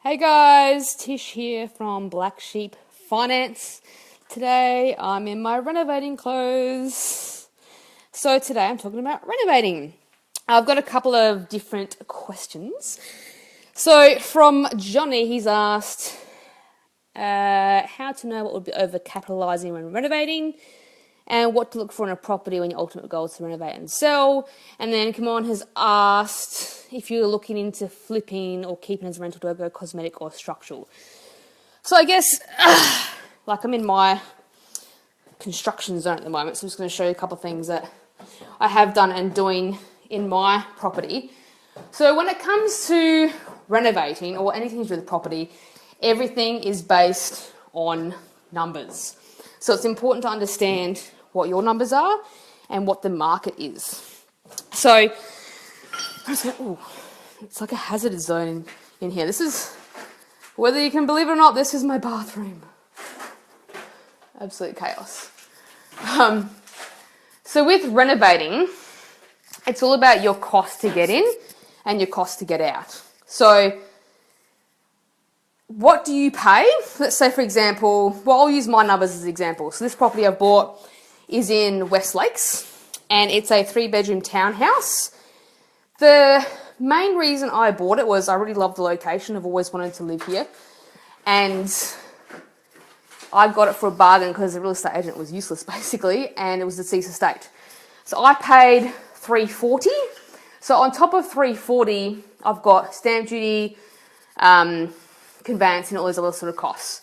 Hey guys, Tish here from Black Sheep Finance. Today I'm in my renovating clothes. So today I'm talking about renovating. I've got a couple of different questions. So from Johnny, he's asked how to know what would be over-capitalising when renovating, and what to look for in a property when your ultimate goal is to renovate and sell. And then Kamon has asked if you're looking into flipping or keeping as rental to go cosmetic or structural. So I guess, like I'm in my construction zone at the moment, so I'm just going to show you a couple of things that I have done and doing in my property. So when it comes to renovating or anything to do with property, everything is based on numbers. So it's important to understand what your numbers are and what the market is. So, it's like a hazardous zone in here. This is, whether you can believe it or not, this is my bathroom. Absolute chaos. So with renovating, it's all about your cost to get in and your cost to get out. So what do you pay? Let's say, for example, well, I'll use my numbers as an example. So this property I've bought is in West Lakes, and it's a 3-bedroom townhouse. The main reason I bought it was I really love the location. I've always wanted to live here, and I got it for a bargain because the real estate agent was useless, basically, and it was deceased estate. So I paid $340. So on top of $340, I've got stamp duty, conveyancing, all those other sort of costs.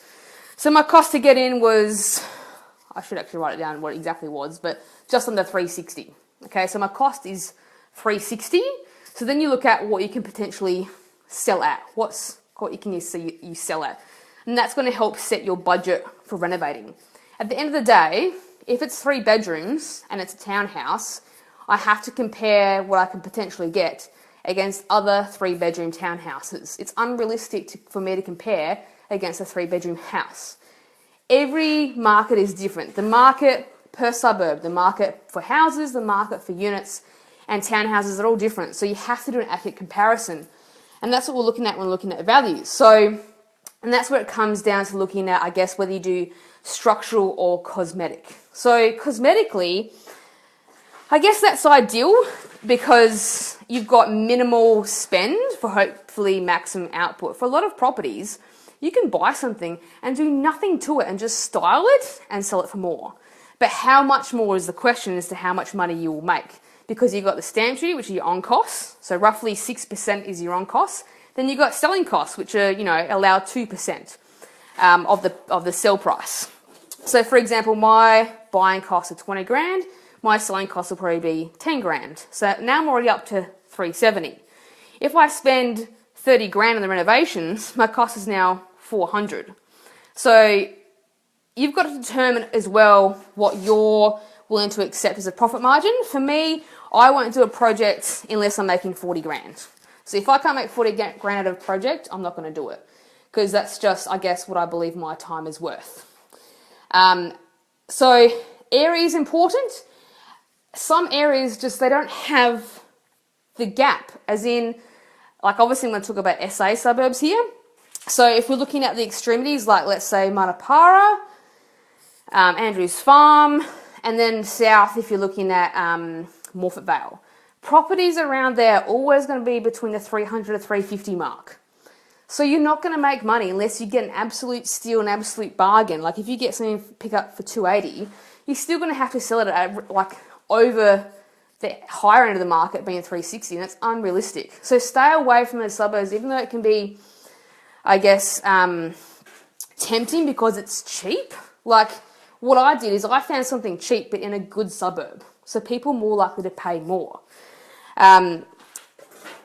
So my cost to get in was, I should actually write it down what it exactly was, but just under $360. Okay, so my cost is $360. So then you look at what you can potentially sell at. What you can you sell at, and that's going to help set your budget for renovating. At the end of the day, if it's 3 bedrooms and it's a townhouse, I have to compare what I can potentially get against other 3-bedroom townhouses. It's unrealistic for me to compare against a 3-bedroom house. Every market is different. The market per suburb, the market for houses, the market for units and townhouses are all different. So you have to do an accurate comparison. And that's what we're looking at when we're looking at values. So, and that's where it comes down to looking at, I guess, whether you do structural or cosmetic. So cosmetically, I guess that's ideal because you've got minimal spend for hopefully maximum output. For a lot of properties, you can buy something and do nothing to it and just style it and sell it for more. But how much more is the question as to how much money you will make, because you've got the stamp duty, which are your on costs. So roughly 6% is your on costs. Then you've got selling costs, which are, allow 2% of the sell price. So for example, my buying costs are 20 grand. My selling costs will probably be 10 grand. So now I'm already up to 370. If I spend 30 grand on the renovations, my cost is now 400. So you've got to determine as well what you're willing to accept as a profit margin. For me, I won't do a project unless I'm making 40 grand. So if I can't make 40 grand out of a project, I'm not going to do it, because that's just, I guess, what I believe my time is worth. So area is important. Some areas just, they don't have the gap, as in, like obviously I'm going to talk about SA suburbs here. So if we're looking at the extremities, like let's say Manapara, Andrews Farm, and then south if you're looking at Morphett Vale. Properties around there are always going to be between the 300 to 350 mark. So you're not going to make money unless you get an absolute steal, an absolute bargain. Like if you get something pick up for 280, you're still going to have to sell it at like over the higher end of the market being 360, and that's unrealistic. So stay away from the suburbs, even though it can be, I guess, tempting because it's cheap. Like what I did is I found something cheap but in a good suburb, so people are more likely to pay more.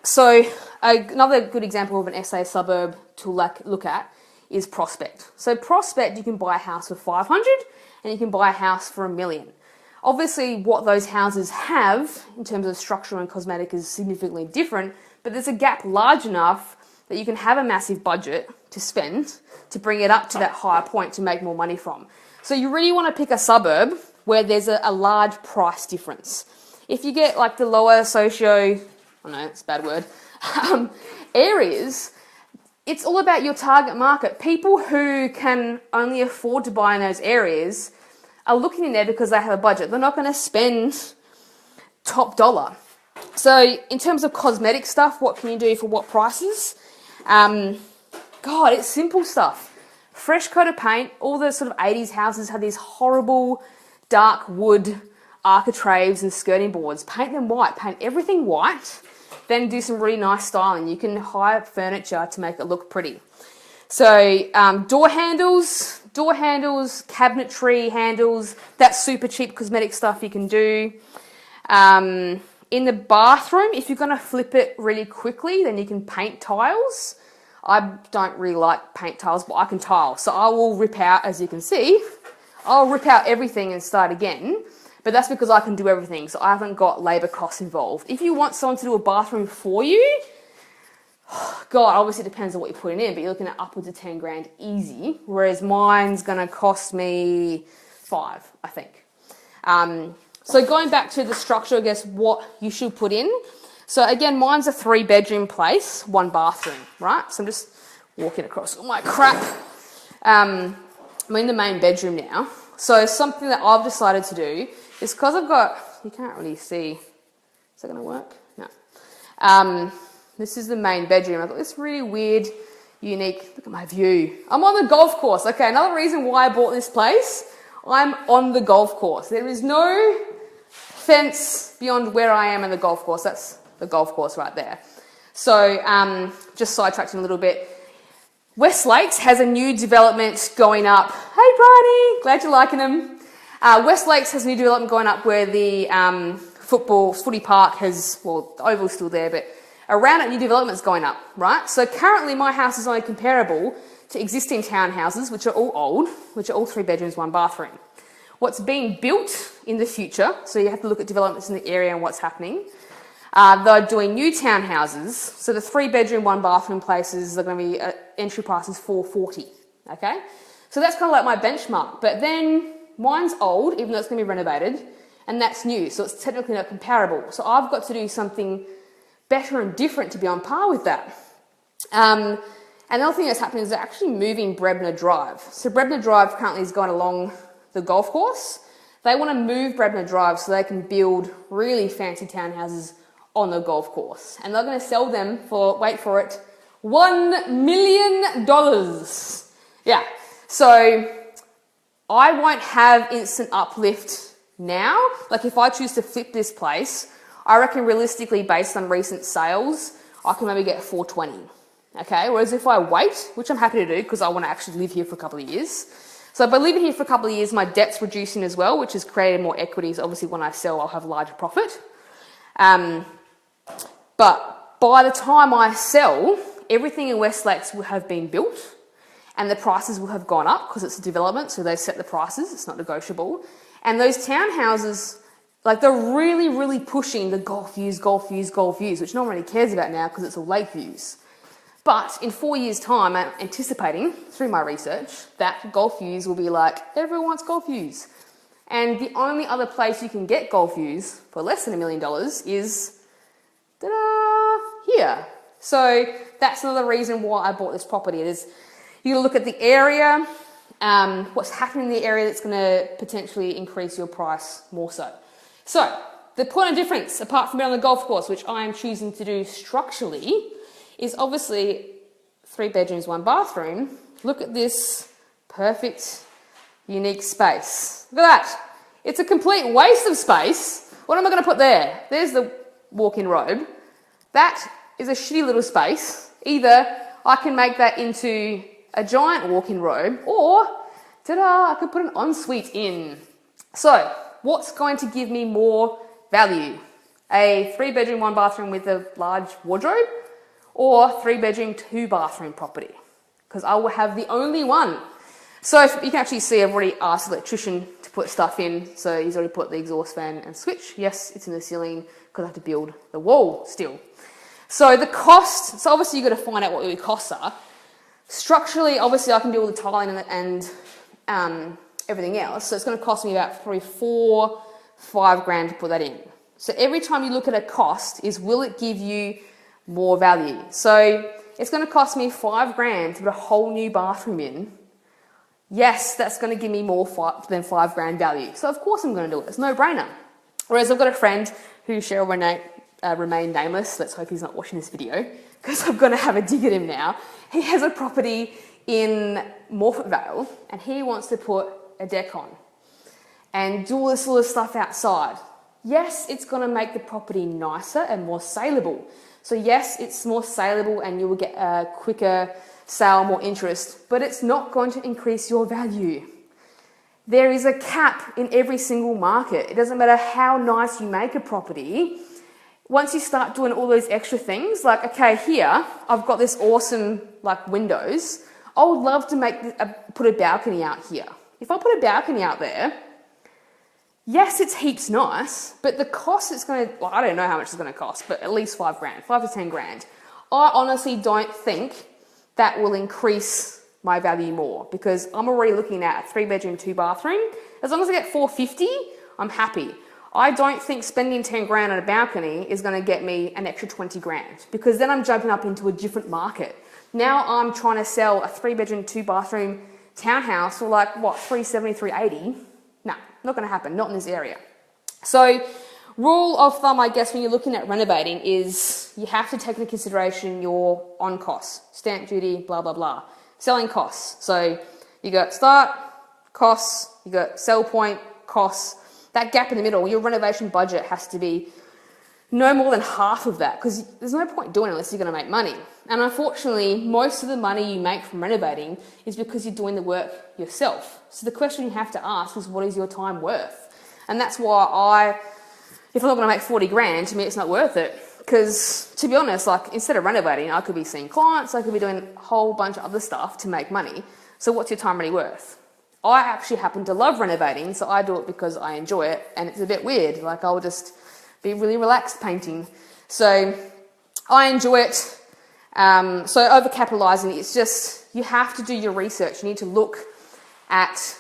So another good example of an SA suburb to look at is Prospect. So Prospect, you can buy a house for 500 and you can buy a house for $1 million. Obviously, what those houses have in terms of structural and cosmetic is significantly different, but there's a gap large enough that you can have a massive budget to spend to bring it up to that higher point to make more money from. So you really want to pick a suburb where there's a large price difference. If you get like the lower socio, I know it's a bad word, areas, it's all about your target market. People who can only afford to buy in those areas are looking in there because they have a budget. They're not going to spend top dollar. So in terms of cosmetic stuff, what can you do for what prices? God, it's simple stuff. Fresh coat of paint. All the sort of 80s houses have these horrible dark wood architraves and skirting boards. Paint them white. Paint everything white. Then do some really nice styling. You can hire furniture to make it look pretty. So door handles, cabinetry handles, that's super cheap cosmetic stuff you can do. In the bathroom, if you're going to flip it really quickly, then you can paint tiles. I don't really like paint tiles, but I can tile. So I will rip out, as you can see, I'll rip out everything and start again. But that's because I can do everything, so I haven't got labour costs involved. If you want someone to do a bathroom for you, God, obviously it depends on what you're putting in, but you're looking at upwards of 10 grand easy, whereas mine's going to cost me 5, I think. So going back to the structure, I guess, what you should put in. So again, mine's a 3-bedroom place, 1 bathroom, right? So I'm just walking across all my crap. I'm in the main bedroom now. So something that I've decided to do is because I've got, you can't really see, is that going to work? No. This is the main bedroom. I've got this really weird, unique, look at my view. I'm on the golf course. Okay, another reason why I bought this place, I'm on the golf course. There is no fence beyond where I am in the golf course. That's the golf course right there. So just sidetracking a little bit. West Lakes has a new development going up. Hey, Bridie, glad you're liking them. West Lakes has a new development going up where the footy park has, well, the oval's still there, but around it, new development's going up, right? So currently my house is only comparable to existing townhouses, which are all old, which are all 3 bedrooms, 1 bathroom. What's being built in the future, so you have to look at developments in the area and what's happening. They're doing new townhouses, so the 3-bedroom, 1 bathroom places are going to be entry prices $440. Okay, so that's kind of like my benchmark. But then mine's old, even though it's going to be renovated, and that's new, so it's technically not comparable. So I've got to do something better and different to be on par with that. And the other thing that's happening is they're actually moving Brebner Drive. So Brebner Drive currently is going along the golf course. They want to move Brebner Drive so they can build really fancy townhouses on the golf course. And they're going to sell them for, wait for it, $1 million. Yeah. So I won't have instant uplift now. Like if I choose to flip this place, I reckon realistically based on recent sales, I can maybe get 420. Okay. Whereas if I wait, which I'm happy to do because I want to actually live here for a couple of years. So by living here for a couple of years, my debt's reducing as well, which has created more equity. So obviously when I sell, I'll have larger profit. But by the time I sell, everything in West Lakes will have been built and the prices will have gone up because it's a development, so they set the prices, it's not negotiable. And those townhouses, like they're really, really pushing the golf views, which no one really cares about now because it's all lake views. But in 4 years' time, I'm anticipating, through my research, that golf views will be like, everyone wants golf views. And the only other place you can get golf views for less than $1 million is, ta-da, here. So that's another reason why I bought this property. Is you gotta look at the area, what's happening in the area that's gonna potentially increase your price more so. So the point of difference, apart from being on the golf course, which I am choosing to do structurally, is obviously 3 bedrooms, 1 bathroom. Look at this perfect, unique space. Look at that. It's a complete waste of space. What am I going to put there? There's the walk-in robe. That is a shitty little space. Either I can make that into a giant walk-in robe or, ta-da, I could put an ensuite in. So what's going to give me more value? A 3 bedroom, 1 bathroom with a large wardrobe, or 3 bedroom, 2 bathroom property? Because I will have the only one. So if you can actually see I've already asked the electrician to put stuff in. So he's already put the exhaust fan and switch. Yes, it's in the ceiling because I have to build the wall still. So the cost, so obviously you've got to find out what your costs are. Structurally, obviously I can do all the tiling and everything else. So it's going to cost me about probably 4-5 grand to put that in. So every time you look at a cost is, will it give you more value? So it's going to cost me $5,000 to put a whole new bathroom in. Yes, that's going to give me more than $5,000 value. So of course I'm going to do it. It's no brainer. Whereas I've got a friend who shall remain nameless. Let's hope he's not watching this video because I'm going to have a dig at him now. He has a property in Morphett Vale and he wants to put a deck on and do all this sort of stuff outside. Yes, it's going to make the property nicer and more saleable. So yes, it's more saleable and you will get a quicker sale, more interest, but it's not going to increase your value. There is a cap in every single market. It doesn't matter how nice you make a property. Once you start doing all those extra things, like, okay, here, I've got this awesome, like, windows. I would love to put a balcony out here. If I put a balcony out there, yes, it's heaps nice, but the cost it's going to, well, I don't know how much it's going to cost, but at least $5,000, $5 to $10,000. I honestly don't think that will increase my value more because I'm already looking at a 3-bedroom, 2-bathroom. As long as I get $450, I'm happy. I don't think spending $10,000 on a balcony is going to get me an extra $20,000 because then I'm jumping up into a different market. Now I'm trying to sell a 3-bedroom, 2-bathroom townhouse for like, what, $370, $380? No, not going to happen, not in this area. So rule of thumb, I guess, when you're looking at renovating is you have to take into consideration your on costs, stamp duty, blah, blah, blah. Selling costs. So you got start, costs, you got sell point, costs. That gap in the middle, your renovation budget has to be no more than half of that because there's no point doing it unless you're going to make money. And unfortunately, most of the money you make from renovating is because you're doing the work yourself. So the question you have to ask is, what is your time worth? And that's why if I'm not going to make $40,000, to me it's not worth it. Because to be honest, like instead of renovating, I could be seeing clients, I could be doing a whole bunch of other stuff to make money. So what's your time really worth? I actually happen to love renovating, so I do it because I enjoy it, and it's a bit weird. Like I'll just be really relaxed painting. So I enjoy it. So overcapitalizing, it's just, you have to do your research. You need to look at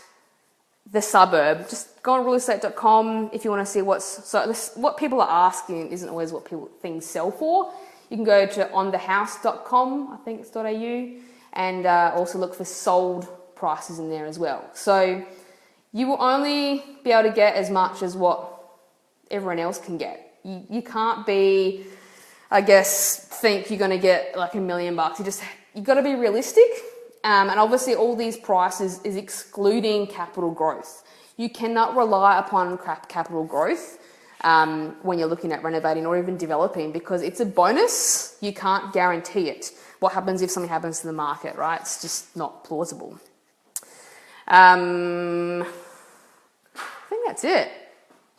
the suburb. Just go on realestate.com if you want to see what people are asking isn't always what things sell for. You can go to onthehouse.com, I think it's .au, and also look for sold prices in there as well. So you will only be able to get as much as what everyone else can get. You can't be, I guess, think you're going to get like $1 million. You've got to be realistic. And obviously all these prices is excluding capital growth. You cannot rely upon capital growth when you're looking at renovating or even developing because it's a bonus. You can't guarantee it. What happens if something happens to the market, right? It's just not plausible. I think that's it.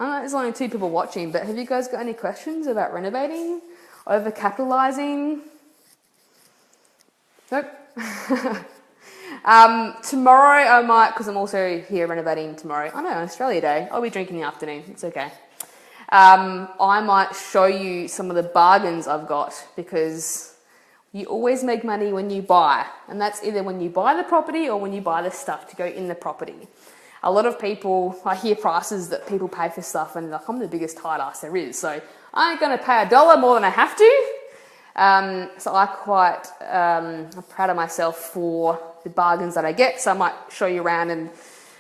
I know there's only 2 people watching, but have you guys got any questions about renovating? Overcapitalizing? Nope. Tomorrow I might, because I'm also here renovating tomorrow. I know, on Australia Day. I'll be drinking in the afternoon. It's okay. I might show you some of the bargains I've got because you always make money when you buy. And that's either when you buy the property or when you buy the stuff to go in the property. A lot of people, I hear prices that people pay for stuff and like, I'm the biggest tight ass there is. So I ain't going to pay $1 more than I have to. So I'm proud of myself for the bargains that I get. So I might show you around and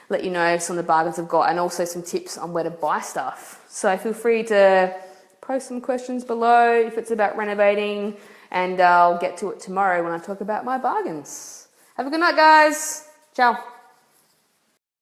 let you know some of the bargains I've got and also some tips on where to buy stuff. So feel free to post some questions below if it's about renovating and I'll get to it tomorrow when I talk about my bargains. Have a good night, guys. Ciao.